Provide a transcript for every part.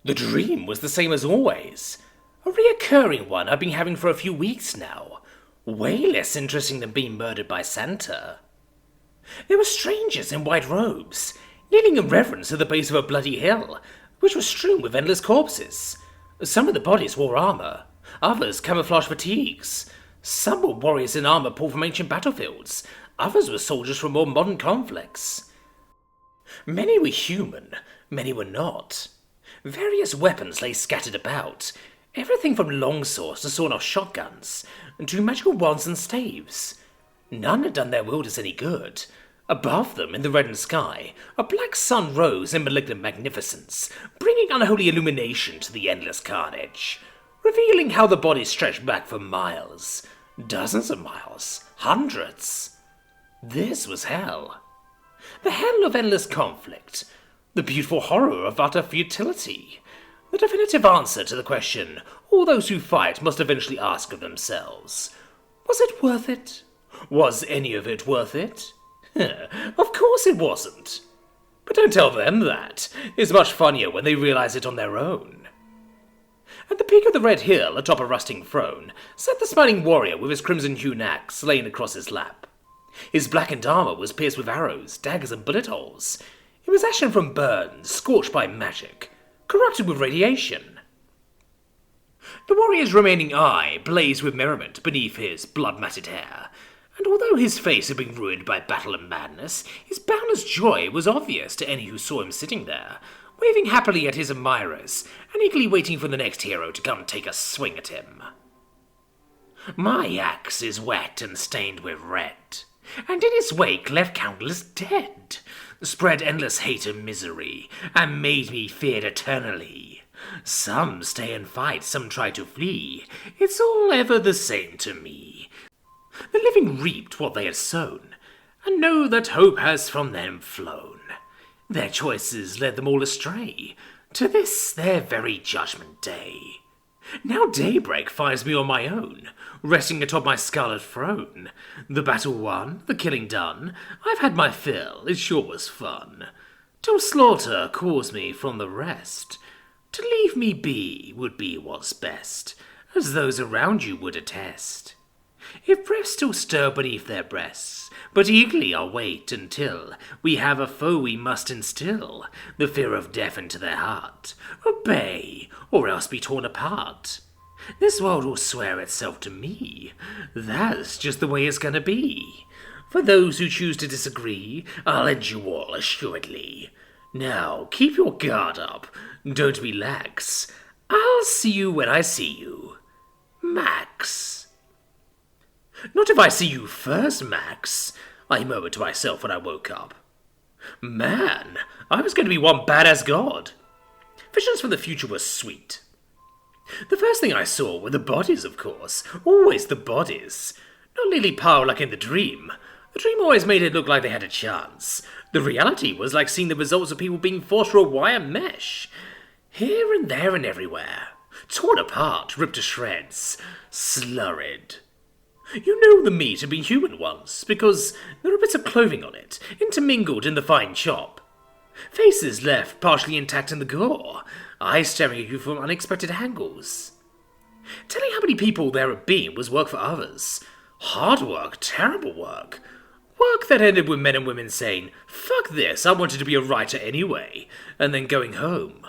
The dream was the same as always. A reoccurring one I've been having for a few weeks now. Way less interesting than being murdered by Santa. There were strangers in white robes, kneeling in reverence at the base of a bloody hill, which was strewn with endless corpses. Some of the bodies wore armor, others camouflage fatigues. Some were warriors in armor pulled from ancient battlefields, others were soldiers from more modern conflicts. Many were human, many were not. Various weapons lay scattered about, everything from longswords to sawn-off shotguns, to magical wands and staves. None had done their wielders any good. Above them, in the reddened sky, a black sun rose in malignant magnificence, bringing unholy illumination to the endless carnage, revealing how the bodies stretched back for miles, dozens of miles, hundreds. This was hell. The hell of endless conflict, the beautiful horror of utter futility, the definitive answer to the question all those who fight must eventually ask of themselves. Was it worth it? Was any of it worth it? Of course it wasn't. But don't tell them that. It's much funnier when they realize it on their own. At the peak of the red hill, atop a rusting throne, sat the smiling warrior with his crimson-hewn axe laying across his lap. His blackened armor was pierced with arrows, daggers, and bullet holes. It was ashen from burns, scorched by magic, corrupted with radiation. The warrior's remaining eye blazed with merriment beneath his blood-matted hair, and although his face had been ruined by battle and madness, his boundless joy was obvious to any who saw him sitting there, waving happily at his admirers, and eagerly waiting for the next hero to come take a swing at him. My axe is wet and stained with red, and in its wake left countless dead, spread endless hate and misery, and made me feared eternally. Some stay and fight, some try to flee, it's all ever the same to me. The living reaped what they had sown, and know that hope has from them flown. Their choices led them all astray, to this their very judgment day. Now daybreak finds me on my own, resting atop my scarlet throne. The battle won, the killing done, I've had my fill, it sure was fun. Till slaughter calls me from the rest. To leave me be would be what's best, as those around you would attest. If breaths still stir beneath their breasts, but eagerly I'll wait until we have a foe we must instill, the fear of death into their heart. Obey, or else be torn apart. This world will swear itself to me. That's just the way it's gonna be. For those who choose to disagree, I'll end you all assuredly. Now, keep your guard up. Don't be lax. I'll see you when I see you. Max. Not if I see you first, Max, I murmured to myself when I woke up. Man, I was going to be one badass god. Visions from the future were sweet. The first thing I saw were the bodies, of course. Always the bodies. Not lily pile like in the dream. The dream always made it look like they had a chance. The reality was like seeing the results of people being forced through a wire mesh. Here and there and everywhere. Torn apart, ripped to shreds. Slurred. You know the meat had been human once, because there are bits of clothing on it, intermingled in the fine chop. Faces left partially intact in the gore, eyes staring at you from unexpected angles. Telling how many people there had been was work for others. Hard work, terrible work. Work that ended with men and women saying, "Fuck this, I wanted to be a writer anyway," and then going home.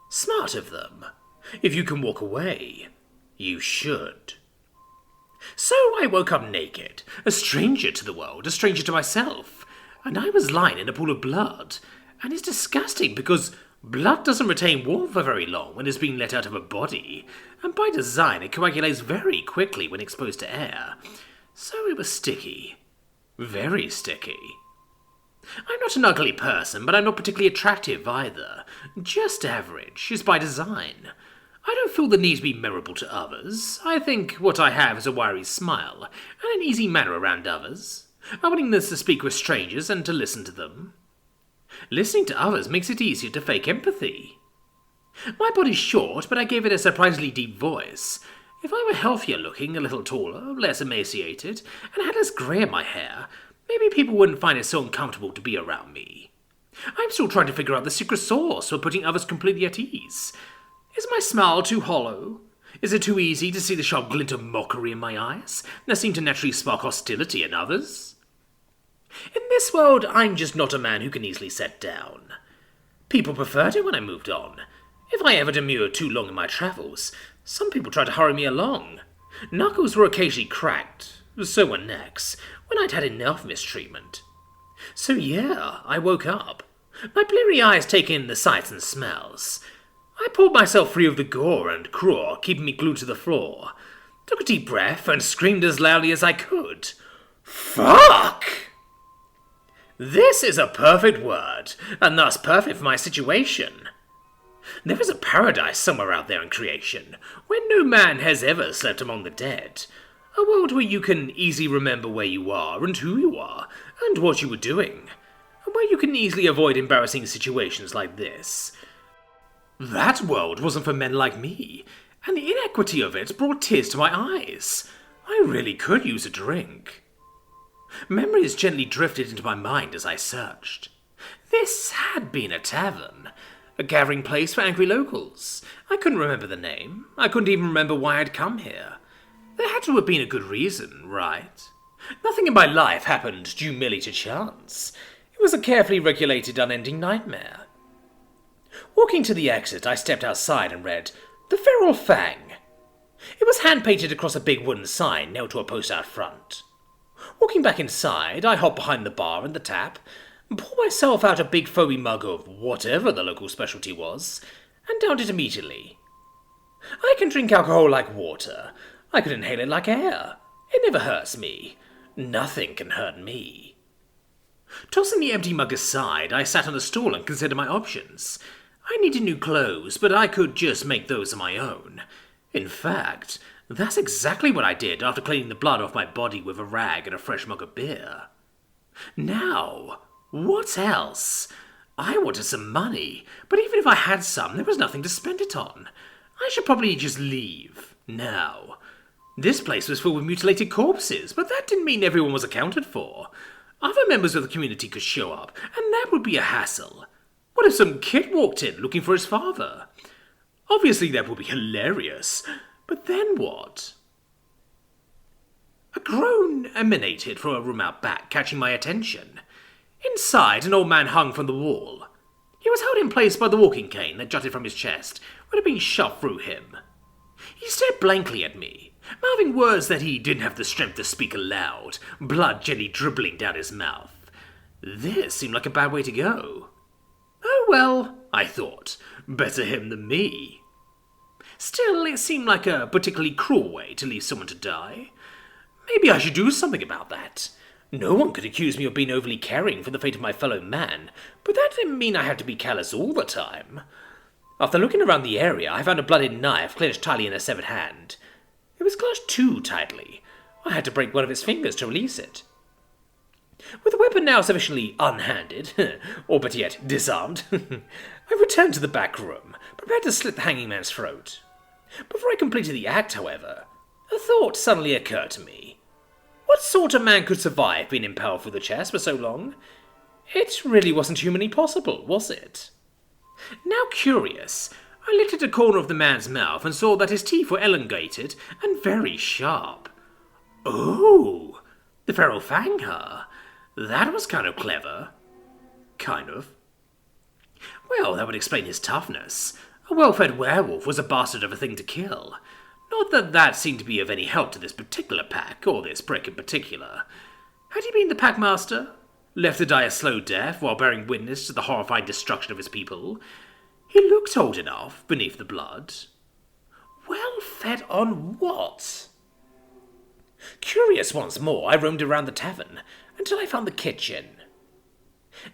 Smart of them. If you can walk away, you should. So I woke up naked, a stranger to the world, a stranger to myself, and I was lying in a pool of blood. And it's disgusting because blood doesn't retain warmth for very long when it's being let out of a body, and by design it coagulates very quickly when exposed to air. So it was sticky. Very sticky. I'm not an ugly person, but I'm not particularly attractive either. Just average, is by design. I don't feel the need to be memorable to others. I think what I have is a wiry smile, and an easy manner around others, a willingness to speak with strangers and to listen to them. Listening to others makes it easier to fake empathy. My body's short, but I gave it a surprisingly deep voice. If I were healthier looking, a little taller, less emaciated, and had less grey in my hair, maybe people wouldn't find it so uncomfortable to be around me. I I'm still trying to figure out the secret sauce for putting others completely at ease. Is my smile too hollow? Is it too easy to see the sharp glint of mockery in my eyes that seem to naturally spark hostility in others? In this world, I'm just not a man who can easily set down. People preferred it when I moved on. If I ever demurred too long in my travels, some people tried to hurry me along. Knuckles were occasionally cracked, so were necks, when I'd had enough mistreatment. So yeah, I woke up. My bleary eyes take in the sights and smells. I pulled myself free of the gore and craw keeping me glued to the floor, took a deep breath, and screamed as loudly as I could. Fuck! This is a perfect word, and thus perfect for my situation. There is a paradise somewhere out there in creation, where no man has ever slept among the dead. A world where you can easily remember where you are and who you are, and what you were doing, and where you can easily avoid embarrassing situations like this. That world wasn't for men like me, and the inequity of it brought tears to my eyes. I really could use a drink. Memories gently drifted into my mind as I searched. This had been a tavern, a gathering place for angry locals. I couldn't remember the name. I couldn't even remember why I'd come here. There had to have been a good reason, right? Nothing in my life happened due merely to chance. It was a carefully regulated, unending nightmare. Walking to the exit, I stepped outside and read, "The Feral Fang." It was hand-painted across a big wooden sign nailed to a post out front. Walking back inside, I hopped behind the bar and the tap, and poured myself out a big foamy mug of whatever the local specialty was, and downed it immediately. I can drink alcohol like water. I could inhale it like air. It never hurts me. Nothing can hurt me. Tossing the empty mug aside, I sat on a stool and considered my options. I needed new clothes, but I could just make those on my own. In fact, that's exactly what I did after cleaning the blood off my body with a rag and a fresh mug of beer. Now, what else? I wanted some money, but even if I had some, there was nothing to spend it on. I should probably just leave, now. This place was filled with mutilated corpses, but that didn't mean everyone was accounted for. Other members of the community could show up, and that would be a hassle. What if some kid walked in looking for his father? Obviously that would be hilarious, but then what? A groan emanated from a room out back, catching my attention. Inside, an old man hung from the wall. He was held in place by the walking cane that jutted from his chest, which had been shoved through him. He stared blankly at me, mouthing words that he didn't have the strength to speak aloud, blood gently dribbling down his mouth. This seemed like a bad way to go. Oh well, I thought, better him than me. Still, it seemed like a particularly cruel way to leave someone to die. Maybe I should do something about that. No one could accuse me of being overly caring for the fate of my fellow man, but that didn't mean I had to be callous all the time. After looking around the area, I found a blooded knife clenched tightly in a severed hand. It was clutched too tightly. I had to break one of its fingers to release it. With the weapon now sufficiently unhanded, or better yet, disarmed, I returned to the back room, prepared to slit the hanging man's throat. Before I completed the act, however, a thought suddenly occurred to me. What sort of man could survive being impaled through the chest for so long? It really wasn't humanly possible, was it? Now curious, I lifted a corner of the man's mouth and saw that his teeth were elongated and very sharp. Oh, the feral fang, huh? That was kind of clever. Kind of. Well, that would explain his toughness. A well-fed werewolf was a bastard of a thing to kill. Not that that seemed to be of any help to this particular pack, or this prick in particular. Had he been the packmaster? Left to die a slow death while bearing witness to the horrified destruction of his people? He looked old enough beneath the blood. Well fed on what? Curious once more, I roamed around the tavern until I found the kitchen.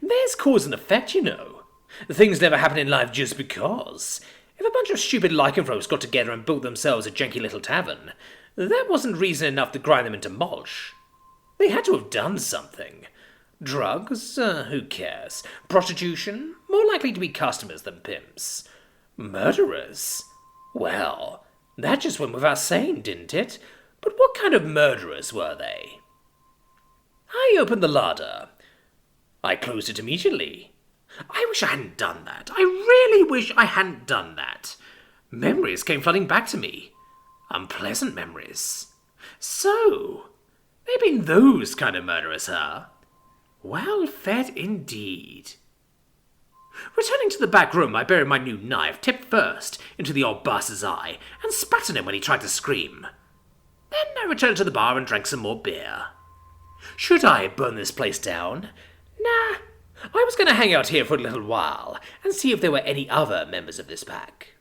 There's cause and effect, you know. Things never happen in life just because. If a bunch of stupid lycanthropes got together and built themselves a janky little tavern, that wasn't reason enough to grind them into mulch. They had to have done something. Drugs? Who cares? Prostitution? More likely to be customers than pimps. Murderers? Well, that just went without saying, didn't it? But what kind of murderers were they? I opened the larder. I closed it immediately. I wish I hadn't done that. I really wish I hadn't done that. Memories came flooding back to me. Unpleasant memories. So, they've been those kind of murderers, huh? Well fed indeed. Returning to the back room, I buried my new knife, tipped first, into the old bastard's eye, and spat on him when he tried to scream. Then I returned to the bar and drank some more beer. Should I burn this place down? Nah, I was going to hang out here for a little while, and see if there were any other members of this pack.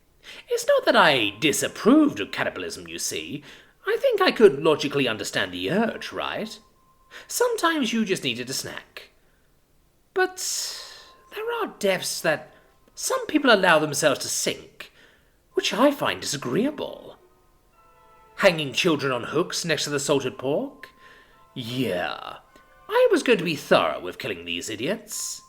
It's not that I disapproved of cannibalism, you see. I think I could logically understand the urge, right? Sometimes you just needed a snack. But there are depths that some people allow themselves to sink, which I find disagreeable. Hanging children on hooks next to the salted pork? Yeah, I was going to be thorough with killing these idiots.